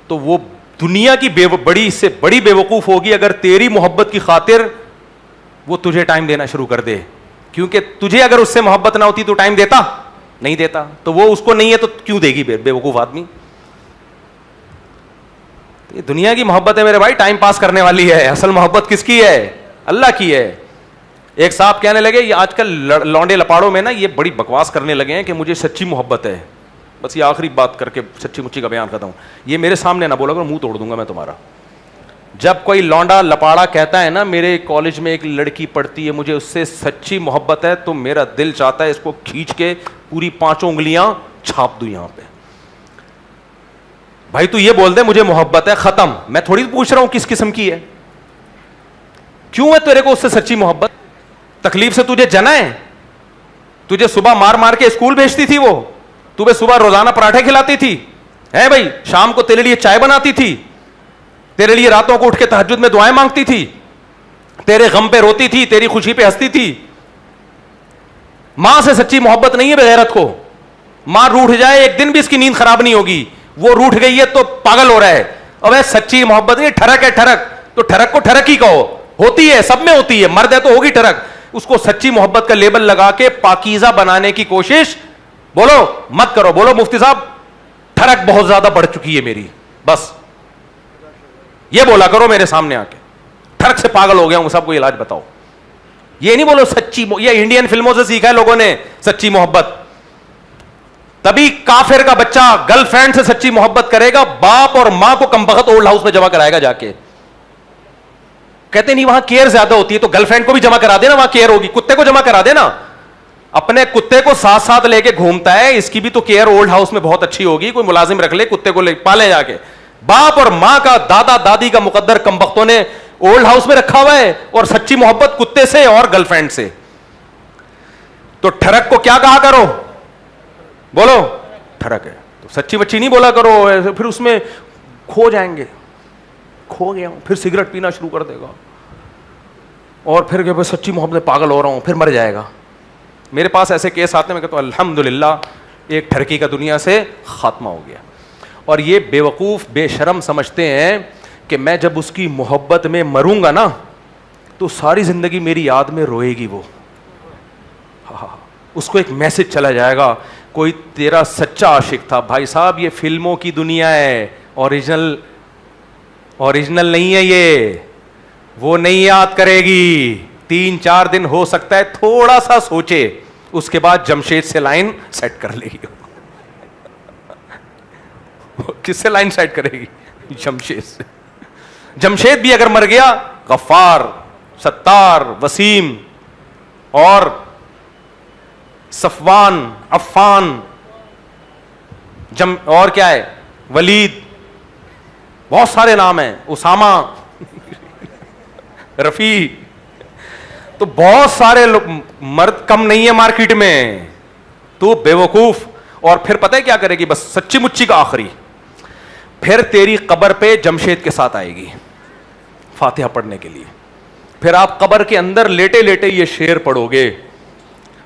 تو وہ دنیا کی بڑی سے بڑی بے وقوف ہوگی اگر تیری محبت کی خاطر وہ تجھے ٹائم دینا شروع کر دے. کیونکہ تجھے اگر اس سے محبت نہ ہوتی تو ٹائم دیتا نہیں دیتا. تو وہ اس کو نہیں ہے تو کیوں دے گی بے وقوف آدمی. یہ دنیا کی محبت ہے میرے بھائی, ٹائم پاس کرنے والی ہے. اصل محبت کس کی ہے؟ اللہ کی ہے. ایک صاحب کہنے لگے یہ آج کل لونڈے لپاڑوں میں نا یہ بڑی بکواس کرنے لگے ہیں کہ مجھے سچی محبت ہے. بس یہ آخری بات کر کے سچی مچی کا بیان کرتا ہوں. یہ میرے سامنے نہ بولا کرو, منہ توڑ دوں گا میں تمہارا. جب کوئی لونڈا لپاڑا کہتا ہے نا میرے کالج میں ایک لڑکی پڑھتی ہے مجھے اس سے سچی محبت ہے, تو میرا دل چاہتا ہے اس کو کھینچ کے پوری 5 انگلیاں چھاپ دوں یہاں پہ. بھائی تو یہ بول دے مجھے محبت ہے, ختم. میں تھوڑی پوچھ رہا ہوں کس قسم کی ہے, کیوں ہے تیرے کو اس سے سچی محبت؟ تکلیف سے تجھے جنا ہے؟ تجھے صبح مار مار کے اسکول بھیجتی تھی, وہ تمہیں صبح روزانہ پراٹھے کھلاتی تھی ہے بھائی, شام کو تیرے لیے چائے بناتی تھی, تیرے لیے راتوں کو اٹھ کے تہجد میں دعائیں مانگتی تھی, تیرے غم پہ روتی تھی, تیری خوشی پہ ہنستی تھی. ماں سے سچی محبت نہیں ہے بغیرت کو. ماں روٹھ جائے ایک دن بھی اس کی نیند خراب نہیں ہوگی, وہ روٹھ گئی ہے تو پاگل ہو رہا ہے. اب سچی محبت نہیں, ٹھڑک ہے ٹھڑک, تو ٹھڑک کو ٹھڑک ہی کہو, ہوتی ہے سب میں ہوتی ہے, مرد ہے تو ہوگی ٹھڑک. اس کو سچی محبت کا لیبل لگا کے پاکیزہ بنانے کی کوشش بولو مت کرو. بولو مفتی صاحب ٹھڑک بہت زیادہ بڑھ چکی ہے میری, بس یہ بولا کرو میرے سامنے آ کے, ٹھڑک سے پاگل ہو گیا ہوں, سب کو علاج بتاؤ. یہ نہیں بولو سچی, یہ انڈین فلموں سے سیکھا ہے لوگوں نے سچی محبت. تبھی کافر کا بچہ گرل فرینڈ سے سچی محبت کرے گا, باپ اور ماں کو کم بخت اولڈ ہاؤس میں جمع کرائے گا جا کے. کہتے نہیں وہاں کیئر زیادہ ہوتی ہے, تو گرل فرینڈ کو بھی جمع کرا دینا, وہاں کیئر ہوگی. کتے کو جمع کرا دینا, اپنے کتے کو ساتھ ساتھ لے کے گھومتا ہے, اس کی بھی تو کیئر اولڈ ہاؤس میں بہت اچھی ہوگی, کوئی ملازم رکھ لے, کتے کو لے پالے جا کے. باپ اور ماں کا, دادا دادی کا مقدر کم بختوں نے اولڈ ہاؤس میں رکھا ہوا ہے, اور سچی محبت کتے سے اور گرل فرینڈ سے. تو ٹھڑک کو کیا کہا کرو؟ بولو ٹھڑک ہے. تو سچی بچی نہیں بولا کرو, پھر اس میں کھو جائیں گے. کھو گیا ہوں, پھر سگریٹ پینا شروع کر دے گا, اور پھر کہ سچی محبت میں پاگل ہو رہا ہوں, پھر مر جائے گا. میرے پاس ایسے کیس آتے ہیں, میں کہتا ہوں الحمدللہ ایک ٹھڑکی کا دنیا سے خاتمہ ہو گیا. اور یہ بے وقوف بے شرم سمجھتے ہیں کہ میں جب اس کی محبت میں مروں گا نا تو ساری زندگی میری یاد میں روئے گی وہ. اس کو ایک میسج چلا جائے گا, کوئی تیرا سچا عاشق تھا. بھائی صاحب یہ فلموں کی دنیا ہے, اوریجنل نہیں ہے یہ, وہ نہیں یاد کرے گی. 3-4 دن ہو سکتا ہے تھوڑا سا سوچے, اس کے بعد جمشید سے لائن سیٹ کر لے گی. کس سے لائن سیٹ کرے گی؟ جمشید سے. جمشید بھی اگر مر گیا غفار, ستار, وسیم اور صفوان, عفان, اور کیا ہے, ولید, بہت سارے نام ہیں, اسامہ, رفیع. تو بہت سارے مرد کم نہیں ہے مارکیٹ میں. تو بے وقوف. اور پھر پتہ ہے کیا کرے گی, بس سچی مچی کا آخری, پھر تیری قبر پہ جمشید کے ساتھ آئے گی فاتحہ پڑھنے کے لیے. پھر آپ قبر کے اندر لیٹے لیٹے یہ شعر پڑھو گے,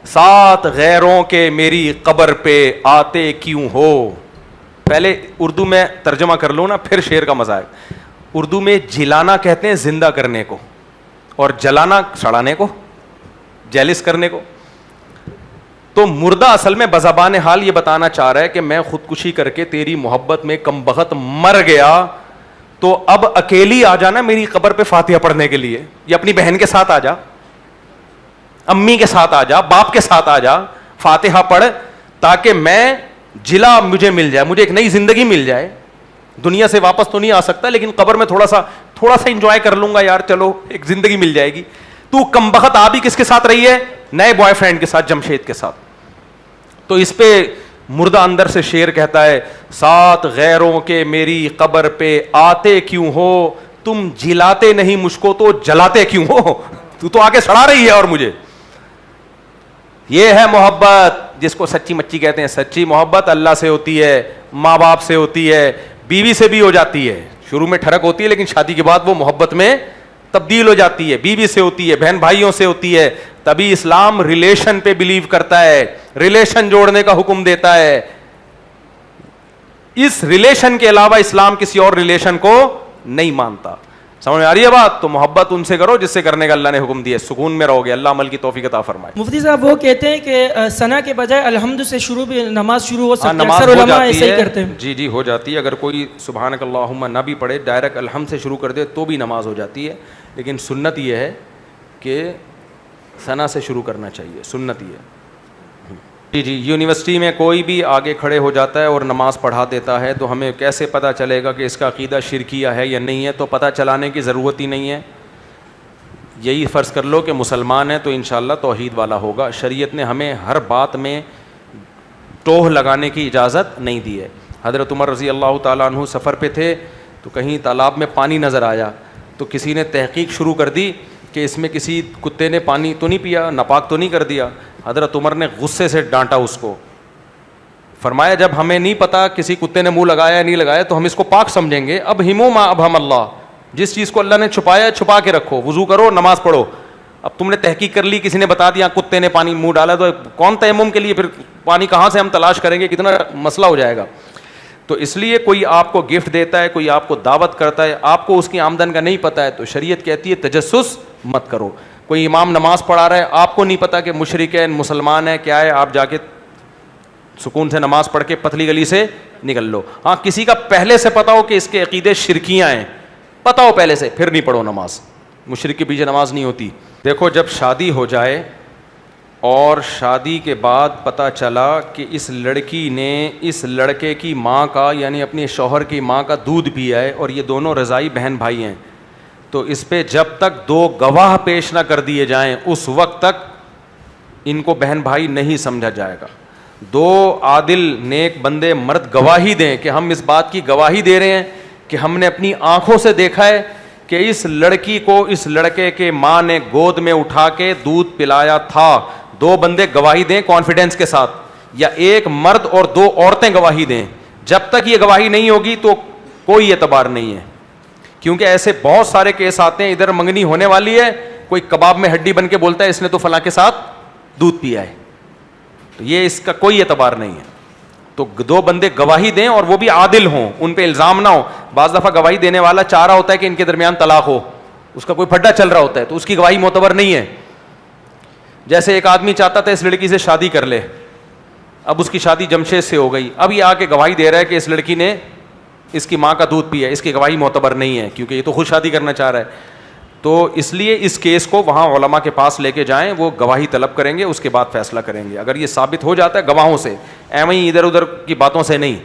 سات غیروں کے میری قبر پہ آتے کیوں ہو. پہلے اردو میں ترجمہ کر لو نا, پھر شعر کا مزہ ہے. اردو میں جلانا کہتے ہیں زندہ کرنے کو, اور جلانا سڑانے کو, جیلس کرنے کو. تو مردہ اصل میں بزبان حال یہ بتانا چاہ رہا ہے کہ میں خودکشی کر کے تیری محبت میں کم بخت مر گیا, تو اب اکیلی آ جانا میری قبر پہ فاتحہ پڑھنے کے لیے, یا اپنی بہن کے ساتھ آ جا, امی کے ساتھ آ جا, باپ کے ساتھ آ جا, فاتحہ پڑھ, تاکہ میں جلا مجھے مل جائے, مجھے ایک نئی زندگی مل جائے. دنیا سے واپس تو نہیں آ سکتا, لیکن قبر میں تھوڑا سا انجوائے کر لوں گا یار, چلو ایک زندگی مل جائے گی. تو کم بخت آ بھی کس کے ساتھ رہی ہے, نئے بوائے فرینڈ کے ساتھ, جمشید کے ساتھ. تو اس پہ مردہ اندر سے شعر کہتا ہے, سات غیروں کے میری قبر پہ آتے کیوں ہو, تم جلاتے نہیں مجھ کو تو جلاتے کیوں ہو, تو آگے سڑا رہی ہے. اور مجھے یہ ہے محبت جس کو سچی مچی کہتے ہیں. سچی محبت اللہ سے ہوتی ہے, ماں باپ سے ہوتی ہے, بیوی سے بھی ہو جاتی ہے. شروع میں ٹھڑک ہوتی ہے, لیکن شادی کے بعد وہ محبت میں تبدیل ہو جاتی ہے. بیوی سے ہوتی ہے, بہن بھائیوں سے ہوتی ہے. تبھی اسلام ریلیشن پہ بلیو کرتا ہے, ریلیشن جوڑنے کا حکم دیتا ہے. اس ریلیشن کے علاوہ اسلام کسی اور ریلیشن کو نہیں مانتا. سمجھ میں آ رہی ہے بات؟ تو محبت ان سے کرو جس سے کرنے کا اللہ نے حکم دیا, سکون میں رہو گے. اللہ عمل کی توفیق عطا فرمائے. مفتی صاحب وہ کہتے ہیں کہ ثنا کے بجائے الحمد سے شروع بھی نماز شروع ہو سکتی ہے. نماز اکثر ہو علماء جاتی ایسا ہی ہے, کرتے ہیں. جی جی ہو جاتی ہے. اگر کوئی سبحانک اللہم نہ بھی پڑھے, ڈائریکٹ الحمد سے شروع کر دے تو بھی نماز ہو جاتی ہے. لیکن سنت یہ ہے کہ ثنا سے شروع کرنا چاہیے, سنت یہ ہے. جی جی یونیورسٹی میں کوئی بھی آگے کھڑے ہو جاتا ہے اور نماز پڑھا دیتا ہے, تو ہمیں کیسے پتہ چلے گا کہ اس کا عقیدہ شرکیہ ہے یا نہیں ہے؟ تو پتہ چلانے کی ضرورت ہی نہیں ہے. یہی فرض کر لو کہ مسلمان ہے تو انشاءاللہ توحید والا ہوگا. شریعت نے ہمیں ہر بات میں ٹوہ لگانے کی اجازت نہیں دی ہے. حضرت عمر رضی اللہ تعالیٰ عنہ سفر پہ تھے, تو کہیں تالاب میں پانی نظر آیا, تو کسی نے تحقیق شروع کر دی کہ اس میں کسی کتے نے پانی تو نہیں پیا, ناپاک تو نہیں کر دیا. حضرت عمر نے غصے سے ڈانٹا اس کو. فرمایا جب ہمیں نہیں پتا کسی کتے نے منہ لگایا نہیں لگایا تو ہم اس کو پاک سمجھیں گے. اب ہمو ما اب ہم اللہ, جس چیز کو اللہ نے چھپایا چھپا کے رکھو, وضو کرو, نماز پڑھو. اب تم نے تحقیق کر لی, کسی نے بتا دیا کتے نے پانی منہ ڈالا, تو کون تیمم کے لیے پھر پانی کہاں سے ہم تلاش کریں گے, کتنا مسئلہ ہو جائے گا. تو اس لیے کوئی آپ کو گفٹ دیتا ہے, کوئی آپ کو دعوت کرتا ہے, آپ کو اس کی آمدن کا نہیں پتا ہے, تو شریعت کہتی ہے تجسس مت کرو. کوئی امام نماز پڑھا رہا ہے, آپ کو نہیں پتا کہ مشرک ہے مسلمان ہے کیا ہے, آپ جا کے سکون سے نماز پڑھ کے پتلی گلی سے نکل لو. ہاں کسی کا پہلے سے پتا ہو کہ اس کے عقیدے شرکیاں ہیں, پتا ہو پہلے سے, پھر نہیں پڑھو نماز. مشرک کے پیچھے نماز نہیں ہوتی. دیکھو جب شادی ہو جائے اور شادی کے بعد پتہ چلا کہ اس لڑکی نے اس لڑکے کی ماں کا یعنی اپنے شوہر کی ماں کا دودھ پیا ہے, اور یہ دونوں رضائی بہن بھائی ہیں, تو اس پہ جب تک دو گواہ پیش نہ کر دیے جائیں اس وقت تک ان کو بہن بھائی نہیں سمجھا جائے گا. دو عادل نیک بندے مرد گواہی دیں کہ ہم اس بات کی گواہی دے رہے ہیں کہ ہم نے اپنی آنکھوں سے دیکھا ہے کہ اس لڑکی کو اس لڑکے کے ماں نے گود میں اٹھا کے دودھ پلایا تھا. دو بندے گواہی دیں کانفیڈنس کے ساتھ, یا ایک مرد اور دو عورتیں گواہی دیں. جب تک یہ گواہی نہیں ہوگی تو کوئی اعتبار نہیں ہے, کیونکہ ایسے بہت سارے کیس آتے ہیں, ادھر منگنی ہونے والی ہے, کوئی کباب میں ہڈی بن کے بولتا ہے اس نے تو فلاں کے ساتھ دودھ پیا ہے, تو یہ اس کا کوئی اعتبار نہیں ہے. تو دو بندے گواہی دیں اور وہ بھی عادل ہوں, ان پہ الزام نہ ہو. بعض دفعہ گواہی دینے والا چاہ رہا ہوتا ہے کہ ان کے درمیان طلاق ہو, اس کا کوئی پھڈا چل رہا ہوتا ہے, تو اس کی گواہی معتبر نہیں ہے. جیسے ایک آدمی چاہتا تھا اس لڑکی سے شادی کر لے, اب اس کی شادی جمشید سے ہو گئی, اب یہ آ کے گواہی دے رہا ہے کہ اس لڑکی نے اس کی ماں کا دودھ پیا, اس کی گواہی معتبر نہیں ہے کیونکہ یہ تو خود شادی کرنا چاہ رہا ہے. تو اس لیے اس کیس کو وہاں علماء کے پاس لے کے جائیں, وہ گواہی طلب کریں گے, اس کے بعد فیصلہ کریں گے. اگر یہ ثابت ہو جاتا ہے گواہوں سے, ایویں ہی ادھر ادھر کی باتوں سے نہیں,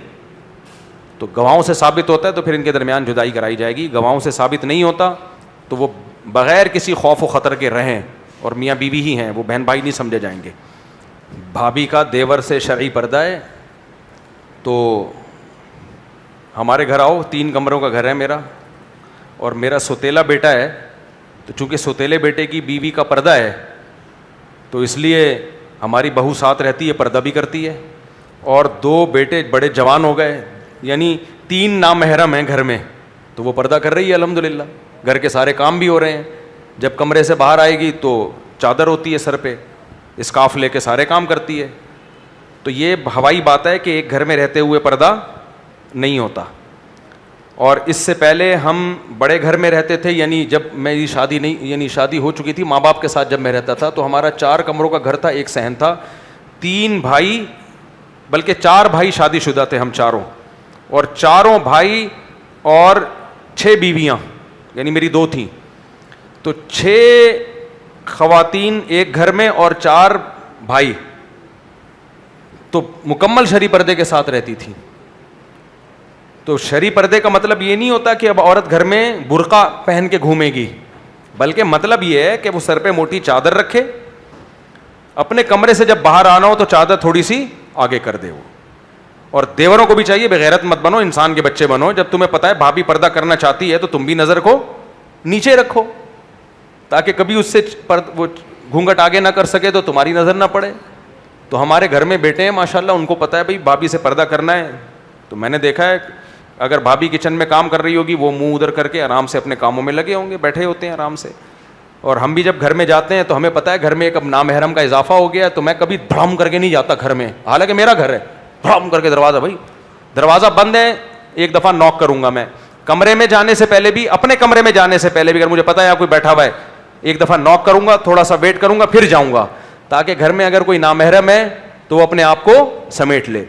تو گواہوں سے ثابت ہوتا ہے تو پھر ان کے درمیان جدائی کرائی جائے گی. گواہوں سے ثابت نہیں ہوتا تو وہ بغیر کسی خوف و خطر کے رہیں, اور میاں بیوی ہی ہیں, وہ بہن بھائی نہیں سمجھے جائیں گے. بھابھی کا دیور سے شرعی پردہ ہے, تو ہمارے گھر آؤ, 3 کمروں کا گھر ہے میرا, اور میرا سوتیلا بیٹا ہے, تو چونکہ سوتیلے بیٹے کی بیوی کا پردہ ہے تو اس لیے ہماری بہو ساتھ رہتی ہے, پردہ بھی کرتی ہے. اور 2 بیٹے بڑے جوان ہو گئے, یعنی 3 نامحرم ہیں گھر میں, تو وہ پردہ کر رہی ہے الحمدللہ, گھر کے سارے کام بھی ہو رہے ہیں. جب کمرے سے باہر آئے گی تو چادر ہوتی ہے سر پہ, اسکارف لے کے سارے کام کرتی ہے. تو یہ ہوائی بات ہے کہ ایک گھر میں رہتے ہوئے پردہ نہیں ہوتا. اور اس سے پہلے ہم بڑے گھر میں رہتے تھے, یعنی جب میری شادی نہیں, یعنی شادی ہو چکی تھی, ماں باپ کے ساتھ جب میں رہتا تھا, تو ہمارا 4 کمروں کا گھر تھا, 1 صحن تھا, 3 بھائی, بلکہ 4 بھائی شادی شدہ تھے ہم چاروں, اور 4 بھائی اور 6 بیویاں, یعنی میری 2 تھیں, تو 6 خواتین ایک گھر میں اور 4 بھائی, تو مکمل شرعی پردے کے ساتھ رہتی تھی. تو شرعی پردے کا مطلب یہ نہیں ہوتا کہ اب عورت گھر میں برقع پہن کے گھومے گی, بلکہ مطلب یہ ہے کہ وہ سر پہ موٹی چادر رکھے, اپنے کمرے سے جب باہر آنا ہو تو چادر تھوڑی سی آگے کر دے وہ. اور دیوروں کو بھی چاہیے بغیرت مت بنو, انسان کے بچے بنو. جب تمہیں پتہ ہے بھابھی پردہ کرنا چاہتی ہے تو تم بھی نظر کو نیچے رکھو, تاکہ کبھی اس سے وہ گھونگھٹ آگے نہ کر سکے تو تمہاری نظر نہ پڑے. تو ہمارے گھر میں بیٹے ہیں ماشاءاللہ, ان کو پتہ ہے بھائی بھابھی سے پردہ کرنا ہے. تو میں نے دیکھا ہے اگر بھابھی کچن میں کام کر رہی ہوگی, وہ منہ ادھر کر کے آرام سے اپنے کاموں میں لگے ہوں گے, بیٹھے ہوتے ہیں آرام سے. اور ہم بھی جب گھر میں جاتے ہیں تو ہمیں پتہ ہے گھر میں ایک اب نامحرم کا اضافہ ہو گیا ہے, تو میں کبھی دھڑام کر کے نہیں جاتا گھر میں, حالانکہ میرا گھر ہے, دھڑام کر کے دروازہ, بھائی دروازہ بند ہے, ایک دفعہ نوک کروں گا میں. کمرے میں جانے سے پہلے بھی, اپنے کمرے میں جانے سے پہلے بھی, اگر مجھے پتہ ہے یہاں کوئی بیٹھا ہوا ہے, ایک دفعہ نوک کروں گا, تھوڑا سا ویٹ کروں گا, پھر جاؤں گا, تاکہ گھر میں اگر کوئی نامحرم ہے تو وہ اپنے آپ کو سمیٹ لے.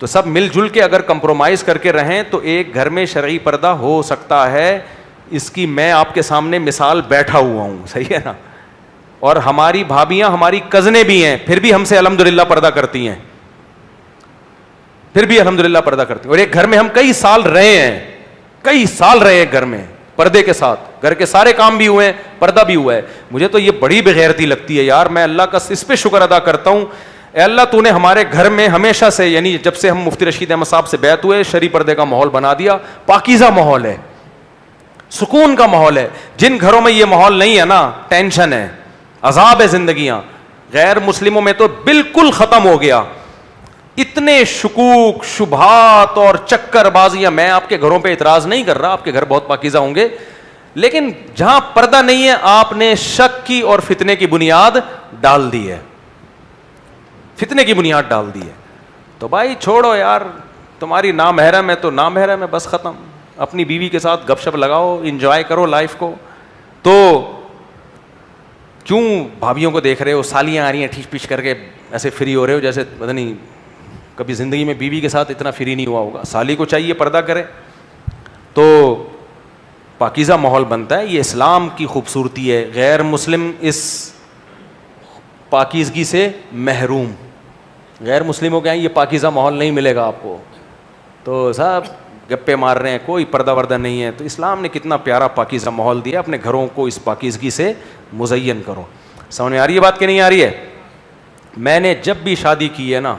تو سب مل جل کے اگر کمپرومائز کر کے رہیں تو ایک گھر میں شرعی پردہ ہو سکتا ہے. اس کی میں آپ کے سامنے مثال بیٹھا ہوا ہوں, صحیح ہے نا. اور ہماری بھابیاں ہماری کزنیں بھی ہیں, پھر بھی ہم سے الحمدللہ پردہ کرتی ہیں, پھر بھی الحمدللہ پردہ کرتی ہیں. اور ایک گھر میں ہم کئی سال رہے ہیں, کئی سال رہے ہیں گھر میں پردے کے ساتھ, گھر کے سارے کام بھی ہوئے ہیں, پردہ بھی ہوا ہے. مجھے تو یہ بڑی بغیرتی لگتی ہے یار. میں اللہ کا اس پہ شکر ادا کرتا ہوں, اے اللہ تو نے ہمارے گھر میں ہمیشہ سے, یعنی جب سے ہم مفتی رشید احمد صاحب سے بیعت ہوئے, شرعی پردے کا ماحول بنا دیا. پاکیزہ ماحول ہے, سکون کا ماحول ہے. جن گھروں میں یہ ماحول نہیں ہے نا, ٹینشن ہے, عذاب ہے زندگیاں. غیر مسلموں میں تو بالکل ختم ہو گیا. اتنے شکوک, شبہات اور چکر بازیاں. میں آپ کے گھروں پہ اعتراض نہیں کر رہا, آپ کے گھر بہت پاکیزہ ہوں گے, لیکن جہاں پردہ نہیں ہے آپ نے شک کی اور فتنے کی بنیاد ڈال دی ہے, فتنے کی بنیاد ڈال دی ہے. تو بھائی چھوڑو یار, تمہاری نامحرم ہے تو نامحرم ہے, بس ختم. اپنی بیوی کے ساتھ گپ شپ لگاؤ, انجوائے کرو لائف کو. تو کیوں بھابھیوں کو دیکھ رہے ہو, سالیاں آ رہی ہیں ٹھیچ پیچ کر کے, ایسے فری ہو رہے ہو جیسے پتہ نہیں کبھی زندگی میں بیوی کے ساتھ اتنا فری نہیں ہوا ہوگا. سالی کو چاہیے پردہ کرے تو پاکیزہ ماحول بنتا ہے. یہ اسلام کی خوبصورتی ہے. غیر مسلم اس پاکیزگی سے محروم. غیر مسلموں کے یہاں یہ پاکیزہ ماحول نہیں ملے گا آپ کو, تو سب گپے مار رہے ہیں, کوئی پردہ وردہ نہیں ہے. تو اسلام نے کتنا پیارا پاکیزہ ماحول دیا, اپنے گھروں کو اس پاکیزگی سے مزین کرو. سمجھ میں آ رہی ہے بات کہ نہیں آ رہی ہے؟ میں نے جب بھی شادی کی ہے نا,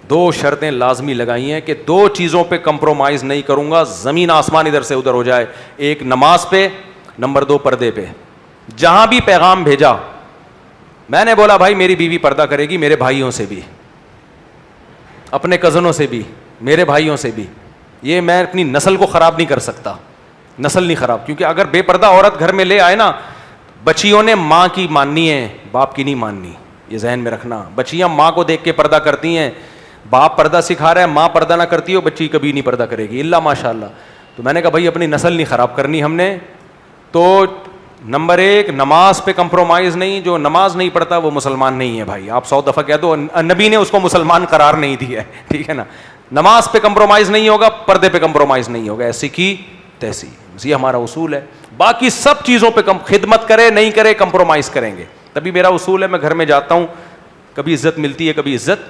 2 شرطیں لازمی لگائی ہیں کہ 2 چیزوں پہ کمپرومائز نہیں کروں گا, زمین آسمان ادھر سے ادھر ہو جائے. ایک نماز پہ, نمبر 2 پردے پہ. جہاں بھی پیغام بھیجا میں نے بولا بھائی میری بیوی پردہ کرے گی, میرے بھائیوں سے بھی, اپنے کزنوں سے بھی, میرے بھائیوں سے بھی. یہ میں اپنی نسل کو خراب نہیں کر سکتا, نسل نہیں خراب. کیونکہ اگر بے پردہ عورت گھر میں لے آئے نا, بچیوں نے ماں کی ماننی ہے, باپ کی نہیں ماننی. یہ ذہن میں رکھنا. بچیاں ماں کو دیکھ کے پردہ کرتی ہیں, باپ پردہ سکھا رہا ہے, ماں پردہ نہ کرتی ہو, بچی کبھی نہیں پردہ کرے گی اللہ ماشاء اللہ. تو میں نے کہا بھائی اپنی نسل نہیں خراب کرنی ہم نے. تو نمبر 1 نماز پہ کمپرومائز نہیں. جو نماز نہیں پڑھتا وہ مسلمان نہیں ہے بھائی. آپ 100 دفعہ کہہ دو, نبی نے اس کو مسلمان قرار نہیں دیا ہے, ٹھیک ہے نا. نماز پہ کمپرومائز نہیں ہوگا, پردے پہ کمپرومائز نہیں ہوگا, ایسی کی تیسی. یہ ہمارا اصول ہے. باقی سب چیزوں پہ خدمت کرے نہیں کرے کمپرومائز کریں گے. تبھی میرا اصول ہے, میں گھر میں جاتا ہوں, کبھی عزت ملتی ہے, کبھی عزت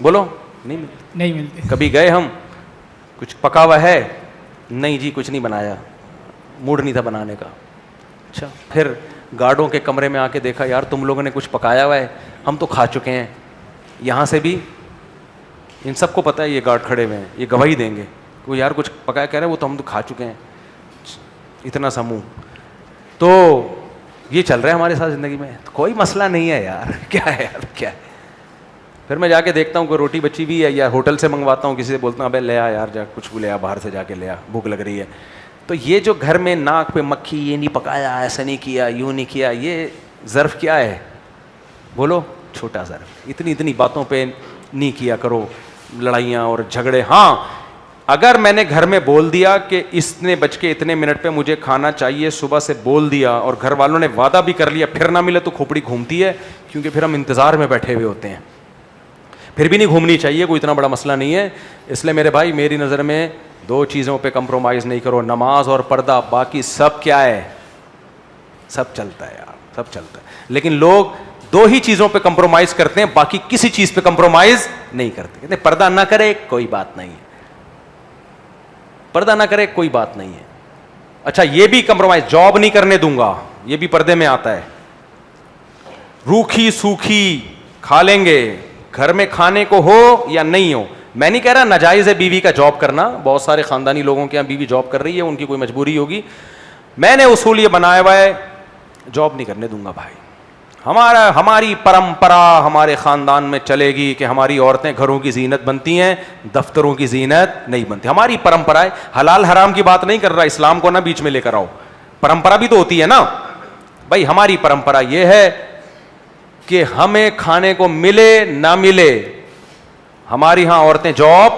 بولو نہیں ملتی. کبھی گئے ہم, کچھ پکا ہوا ہے, نہیں جی کچھ نہیں بنایا, موڈ نہیں تھا بنانے کا. اچھا. پھر گارڈوں کے کمرے میں آ کے دیکھا یار تم لوگوں نے کچھ پکایا ہوا ہے, ہم تو کھا چکے ہیں. یہاں سے بھی ان سب کو پتہ ہے یہ گارڈ کھڑے ہوئے ہیں, یہ گواہی دیں گے وہ یار کچھ پکایا, کہہ رہے ہیں وہ تو ہم تو کھا چکے ہیں. اتنا سا منہ. تو یہ چل رہا ہے ہمارے ساتھ زندگی میں. کوئی مسئلہ نہیں ہے یار, کیا ہے یار کیا ہے. پھر میں جا کے دیکھتا ہوں کوئی روٹی بچی بھی ہے یا ہوٹل سے منگواتا ہوں, کسی سے بولتا ہوں ابے لے آ یار جا کچھ لے آ, باہر سے جا کے لے آ, بھوک لگ رہی ہے. تو یہ جو گھر میں ناک پہ مکھی, یہ نہیں پکایا, ایسا نہیں کیا, یوں نہیں کیا, یہ ظرف کیا ہے بولو؟ چھوٹا ظرف. اتنی باتوں پہ نہیں کیا کرو لڑائیاں اور جھگڑے. ہاں اگر میں نے گھر میں بول دیا کہ اس نے بج کے اتنے منٹ پہ مجھے کھانا چاہیے, صبح سے بول دیا اور گھر والوں نے وعدہ بھی کر لیا, پھر نہ ملے تو کھوپڑی گھومتی ہے, کیونکہ پھر ہم انتظار میں بیٹھے ہوئے ہوتے ہیں. پھر بھی نہیں گھومنی چاہیے, کوئی اتنا بڑا مسئلہ نہیں ہے. اس لیے میرے بھائی میری نظر میں 2 چیزوں پہ کمپرومائز نہیں کرو, نماز اور پردہ, باقی سب کیا ہے, سب چلتا ہے یار, سب چلتا ہے. لیکن لوگ 2 ہی چیزوں پہ کمپرومائز کرتے ہیں, باقی کسی چیز پہ کمپرومائز نہیں کرتے. کہتے ہیں پردہ نہ کرے کوئی بات نہیں ہے, پردہ نہ کرے کوئی بات نہیں ہے. اچھا یہ بھی کمپرومائز, جاب نہیں کرنے دوں گا, یہ بھی پردے میں آتا ہے. روکھی سوکھی کھا لیں گے, گھر میں کھانے کو ہو یا نہیں ہو. میں نہیں کہہ رہا ناجائز ہے بیوی کا جاب کرنا, بہت سارے خاندانی لوگوں کے یہاں بیوی جاب کر رہی ہے, ان کی کوئی مجبوری ہوگی. میں نے اصول یہ بنایا ہوا ہے, جاب نہیں کرنے دوں گا بھائی. ہماری پرمپرا ہمارے خاندان میں چلے گی کہ ہماری عورتیں گھروں کی زینت بنتی ہیں, دفتروں کی زینت نہیں بنتی. ہماری پرمپرا ہے. حلال حرام کی بات نہیں کر رہا, اسلام کو نہ بیچ میں لے کر آؤ. پرمپرا بھی تو ہوتی ہے نا بھائی. ہماری پرمپرا یہ ہے کہ ہمیں کھانے کو ملے نہ ملے, ہماری ہاں عورتیں جاب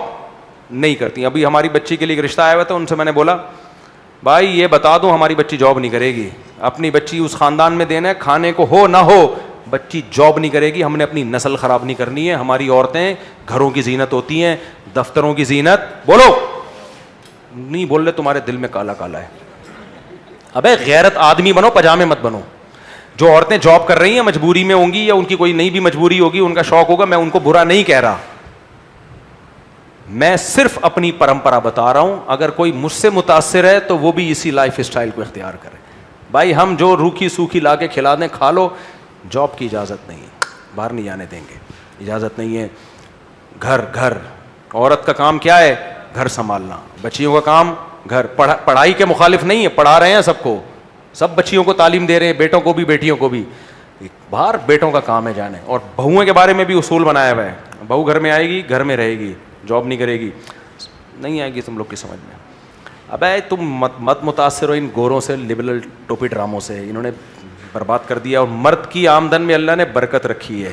نہیں کرتی. ابھی ہماری بچی کے لیے ایک رشتہ آیا ہوا تھا, ان سے میں نے بولا بھائی یہ بتا دو ہماری بچی جاب نہیں کرے گی, اپنی بچی اس خاندان میں دینا ہے, کھانے کو ہو نہ ہو بچی جاب نہیں کرے گی. ہم نے اپنی نسل خراب نہیں کرنی ہے. ہماری عورتیں گھروں کی زینت ہوتی ہیں, دفتروں کی زینت. بولو نہیں بول رہے, تمہارے دل میں کالا کالا ہے. ابے غیرت آدمی بنو, پجامے مت بنو. جو عورتیں جاب کر رہی ہیں مجبوری میں ہوں گی یا ان کی کوئی نئی بھی مجبوری ہوگی, ان کا شوق ہوگا, میں ان کو برا نہیں کہہ رہا, میں صرف اپنی پرمپرا بتا رہا ہوں. اگر کوئی مجھ سے متاثر ہے تو وہ بھی اسی لائف اسٹائل کو اختیار کرے. بھائی ہم جو روکھی سوکھی لا کے کھلا دیں کھا لو, جاب کی اجازت نہیں ہے, باہر نہیں جانے دیں گے, اجازت نہیں ہے. گھر عورت کا کام کیا ہے, گھر سنبھالنا. بچیوں کا کام گھر. پڑھائی کے مخالف نہیں ہے, پڑھا رہے ہیں سب کو, سب بچیوں کو تعلیم دے رہے ہیں, بیٹوں کو بھی بیٹیوں کو بھی. باہر بیٹوں کا کام ہے جانے. اور بہوؤں کے بارے میں بھی اصول بنایا ہوا ہے, بہو گھر میں آئے گی گھر میں رہے گی, جاب نہیں کرے گی. نہیں آئے گی تم لوگ کی سمجھ میں. ابے تم مت متاثر ہو ان گوروں سے, لبرل ٹوپی ڈراموں سے. انہوں نے برباد کر دیا. اور مرد کی آمدن میں اللہ نے برکت رکھی ہے.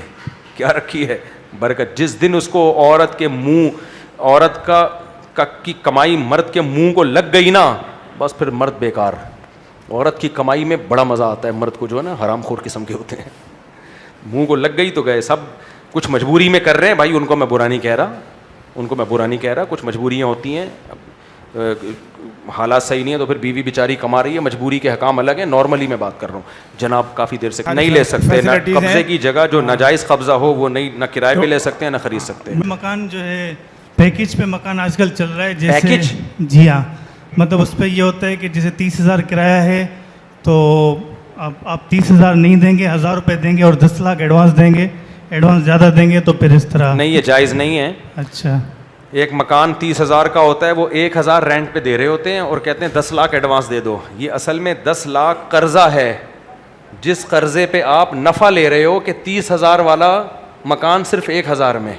کیا رکھی ہے؟ برکت. جس دن اس کو عورت کے منہ, عورت کی کمائی مرد کے منہ کو لگ گئی نا, بس پھر مرد بیکار. عورت کی کمائی میں بڑا مزہ آتا ہے مرد کو, جو ہے نا حرام خور قسم کے ہوتے ہیں. منہ کو لگ گئی تو گئے. سب کچھ مجبوری میں کر رہے ہیں بھائی, ان کو میں برا نہیں کہہ رہا, کچھ مجبوریاں ہوتی ہیں, حالات صحیح نہیں ہے تو پھر بیوی بیچاری کما رہی ہے, مجبوری کے حکام الگ ہیں. نارملی میں بات کر رہا ہوں. جناب کافی دیر سے نہیں لے سکتے, نہ قبضے کی جگہ جو ناجائز قبضہ ہو وہ نہیں, نہ کرائے پہ لے سکتے ہیں نہ خرید سکتے ہیں. مکان جو ہے پیکج پہ مکان آج کل چل رہا ہے, جیسے جی ہاں, مطلب اس پہ یہ ہوتا ہے کہ جیسے 30,000 کرایہ ہے تو آپ 30,000 نہیں دیں گے, 1,000 روپے دیں گے اور 10 لاکھ ایڈوانس دیں گے. ایڈوانس زیادہ دیں گے تو پھر اس طرح نہیں, یہ جائز نہیں ہے. اچھا, ایک مکان 30,000 کا ہوتا ہے, وہ 1,000 رینٹ پہ دے رہے ہوتے ہیں اور کہتے ہیں 10 لاکھ ایڈوانس دے دو. یہ اصل میں 10 لاکھ قرضہ ہے, جس قرضے پہ آپ نفع لے رہے ہو کہ 30,000 والا مکان صرف 1,000 میں.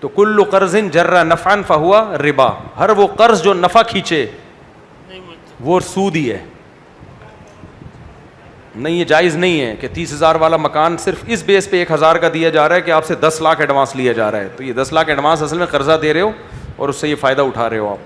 تو کل قرض جر نفعا فہوا ربا, ہر وہ قرض جو نفع کھینچے وہ سود ہی ہے. نہیں, یہ جائز نہیں ہے کہ 30,000 والا مکان صرف اس بیس پہ 1,000 کا دیا جا رہا ہے کہ آپ سے 10 لاکھ ایڈوانس لیا جا رہا ہے. تو یہ 10 لاکھ ایڈوانس اصل میں قرضہ دے رہے ہو اور اس سے یہ فائدہ اٹھا رہے ہو آپ.